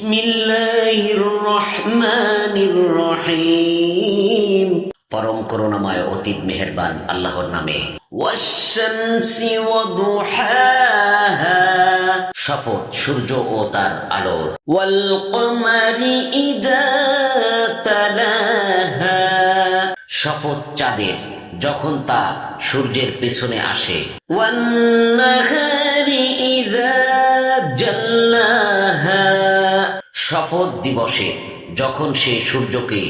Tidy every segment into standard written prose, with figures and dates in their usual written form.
বিসমিল্লাহির রহমানির রহিম। পরম করুণাময় অতীব মেহেরবান আল্লাহর নামে। ওয়াশ-শামসি ওয়া দুহাহা, শপথ সূর্য ও তার আলোর। ওয়াল কমারি ইযা তালাহা, শপথ চাঁদের যখন তা সূর্যের পেছনে আসে। ওয়ান নাহারি ইযা জাল্লাহা, শপথ দিবসে যখন সে সূর্যকে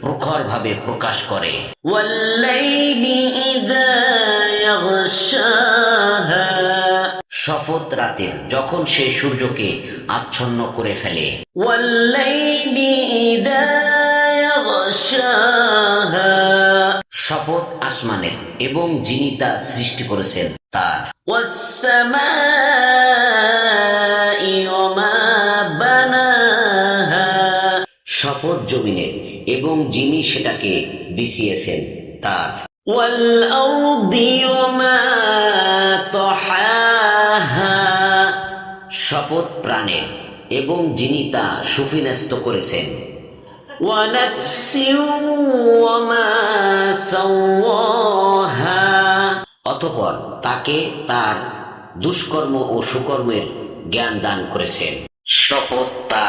প্রখরভাবে প্রকাশ করে। ওয়াল্লাইলি ইযা ইয়াগশাহা, শপথ রাতের যখন সে সূর্যকে আচ্ছন্ন করে ফেলে। ওয়াল্লাইলি ইযা ইয়াগশাহা, শপথ আসমানের এবং যিনি তা সৃষ্টি করেছেন তার। ওয়াস-সামাই ওয়া মা বানাহা, শপথ জমিনের এবং যিনি সেটাকে বিছিয়েছেন তার। ওয়াল আরদি ওয়া মা তাহাহা, শপথ প্রাণের এবং যিনি তা সুফিন্যস্ত করেছেন। ওয়া নাফসিন ওয়া মা সাওয়াহা, অতঃপর তাকে তার দুষ্কর্ম ও সুকর্মের জ্ঞান দান করেছেন। শপথ তার